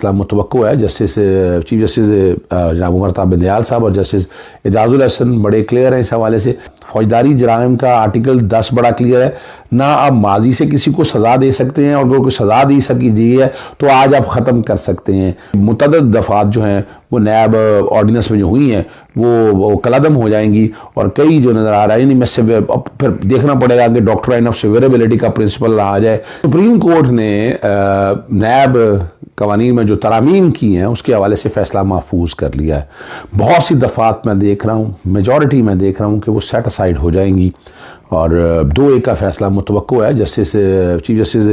फैसला मुतवक्को है। Justice chief justice जनाब उमर ताबिद दयाल साहब और जस्टिस एजाजुल हसन बड़े क्लियर हैं इस हवाले से। फौजदारी जराइम का आर्टिकल 10 बड़ा क्लियर है। ना आप माजी से किसी को सज़ा दे सकते हैं, और अगर कोई सज़ा दी सकी दी है तो आज आप ख़त्म कर सकते हैं। मुतअद्दिद दफ़ात जो हैं वो नैब ऑर्डिनेंस में जो हुई हैं वो कलअदम हो जाएंगी, और कई जो नज़र आ रहा है यानी मैं फिर देखना पड़ेगा कि डॉक्ट्राइन ऑफ सिवियरेबिलिटी का प्रिंसिपल आ जाए। सुप्रीम कोर्ट ने नैब कवानीन में जो तरामीम की हैं उसके हवाले से फ़ैसला महफूज कर लिया है। बहुत सी दफ़ात मैं देख रहा हूँ, मेजॉरिटी मैं देख रहा हूँ कि वो सेट असाइड हो जाएंगी, और 2-1 का फ़ैसला मुतवक्को है। जस्टिस चीफ जस्टिस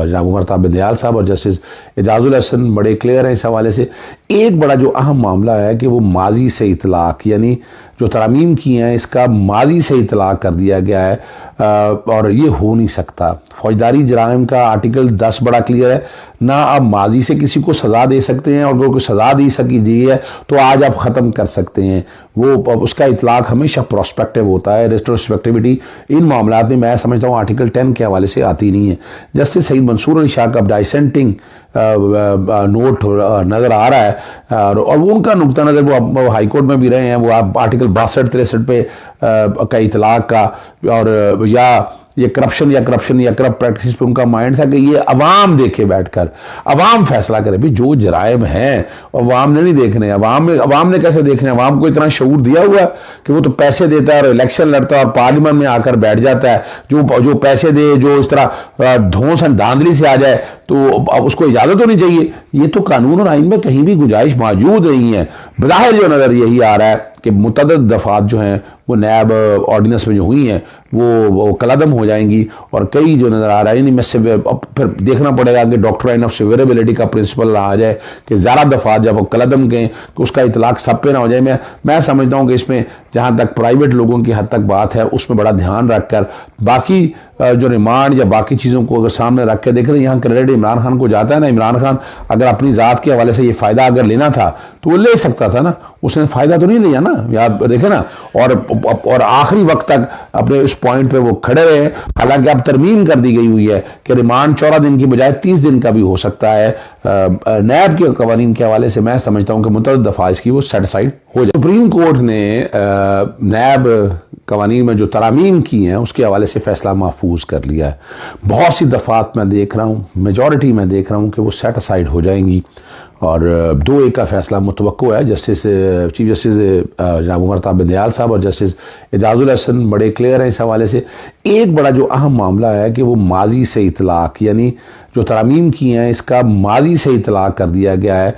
जनाब उमर ताबिद दयाल साहब और जस्टिस एजाजुल हसन बड़े क्लियर हैं इस हवाले से। एक बड़ा जो अहम मामला है कि वो माजी से इतलाक़, यानी जो तरामीम की हैं इसका माजी से इतलाक़ कर दिया गया है, और ये हो नहीं सकता। फौजदारी जराइम का आर्टिकल 10 बड़ा क्लियर है। ना आप माजी से किसी को सज़ा दे सकते हैं, और अगर कोई सज़ा दी सकी दी है तो आज आप ख़त्म कर सकते हैं। वो उसका इतलाक़ हमेशा प्रोस्पेक्टिव होता है। रेट्रोस्पेक्टिविटी इन मामलों में मैं समझता हूँ आर्टिकल 10 के हवाले से आती नहीं है। जस्टिस सईद मंसूर अली शाह का डाइसेंटिंग नोट नज़र आ रहा है, और वो उनका नुक्ता नज़र वो हाई कोर्ट में भी रहे हैं। वो आप आर्टिकल 62-63 पे का इतलाक़ का, और या ये करप्शन या करप्ट प्रैक्टिस पे उनका माइंड था कि ये अवाम देखे बैठकर अवाम फैसला करे। भाई जो जराइम हैं अवाम ने नहीं देखने, अवाम ने कैसे देखने? अवाम को इतना शऊर दिया हुआ है कि वो तो पैसे देता है और इलेक्शन लड़ता है और पार्लियामेंट में आकर बैठ जाता है। जो पैसे दे, जो इस तरह धौंस धांधली से आ जाए तो अब उसको इजाजत होनी चाहिए। ये तो कानून और आइन में कहीं भी गुंजाइश मौजूद नहीं है। बज़ाहिर जो नज़र यही आ रहा है कि मुतअद्दिद दफ़ात जो हैं वो नैब ऑर्डिनेंस में जो हुई हैं वो कलअदम हो जाएंगी, और कई जो नज़र आ रहा है यानी मैं फिर देखना पड़ेगा कि डॉक्ट्राइन ऑफ सिवियरेबिलिटी का प्रिंसिपल आ जाए कि ज़्यादा दफ़ात जब कलअदम गए तो उसका इतलाक़ सब पे ना हो जाए। मैं समझता हूँ कि इसमें जहाँ तक प्राइवेट लोगों की हद तक बात है उसमें बड़ा ध्यान रखकर बाकी जो रिमांड या बाकी चीज़ों को अगर सामने रख के देख रहे हैं। यहाँ क्रेडिट इमरान खान को जाता है ना। इमरान खान अगर अपनी ज़ात के हवाले से ये फ़ायदा अगर लेना था तो वो ले सकता था ना, उसने फ़ायदा तो नहीं लिया ना, याद देखे ना। और आखिरी वक्त तक अपने उस पॉइंट पे वो खड़े रहे। हालांकि अब तरमीम कर दी गई हुई है कि रिमांड 14 दिन की बजाय 30 दिन का भी हो सकता है। नैब के कवानीन के हवाले से मैं समझता हूँ कि मुतअद्दिद दफ़ाइज की वो सेटिस्फाइड हो जाए। सुप्रीम कोर्ट ने नैब कवानीन में जो तरामीम की हैं उसके हवाले से फ़ैसला महफूज कर लिया है। बहुत सी दफ़ात मैं देख रहा हूँ, मेजॉरिटी मैं देख रहा हूँ कि वो सेट असाइड हो जाएंगी, और 2-1 का फ़ैसला मुतवक्को है। जस्टिस चीफ जस्टिस जनाब उमर ताबिद दयाल साहब और जस्टिस एजाजुल हसन बड़े क्लियर हैं इस हवाले से। एक बड़ा जो अहम मामला है कि वो माजी से इतलाक़, यानी जो तरामीम की हैं इसका माजी से इतलाक़ कर दिया गया है,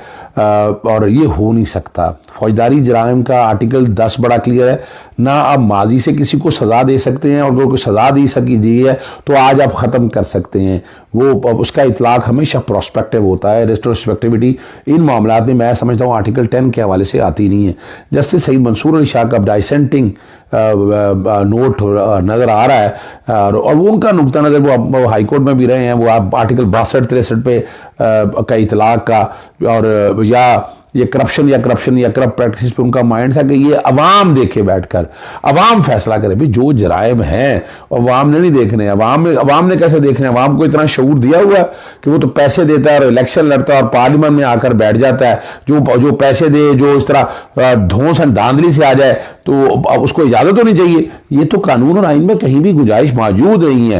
और ये हो नहीं सकता। फौजदारी जराइम का आर्टिकल 10 बड़ा क्लियर है। ना आप माजी से किसी को सज़ा दे सकते हैं, और अगर कोई सज़ा दी सकी दी है तो आज आप ख़त्म कर सकते हैं। वो उसका इतलाक़ हमेशा प्रोस्पेक्टिव होता है। रेट्रोस्पेक्टिविटी इन मामलों में मैं समझता हूँ आर्टिकल 10 के हवाले से आती नहीं है। जस्टिस सईद मंसूर अली शाह का डाइसेंटिंग नोट नज़र आ रहा है, और वो उनका नुक्ता नज़र वो हाई कोर्ट में भी रहे हैं। वो आप आर्टिकल 62-63 पे का इतलाक़ का, और या ये करप्शन या करप्ट प्रैक्टिस पे उनका माइंड था कि ये अवाम देखे बैठकर अवाम फैसला करे। भाई जो जराइम हैं अवाम ने नहीं देखने, अवाम ने कैसे देखने? अवाम को इतना शऊर दिया हुआ है कि वो तो पैसे देता है और इलेक्शन लड़ता है और पार्लियामेंट में आकर बैठ जाता है। जो पैसे दे, जो इस तरह धौंस धांधली से आ जाए तो उसको इजाजत होनी चाहिए। ये तो कानून और आइन में कहीं भी गुंजाइश मौजूद नहीं है।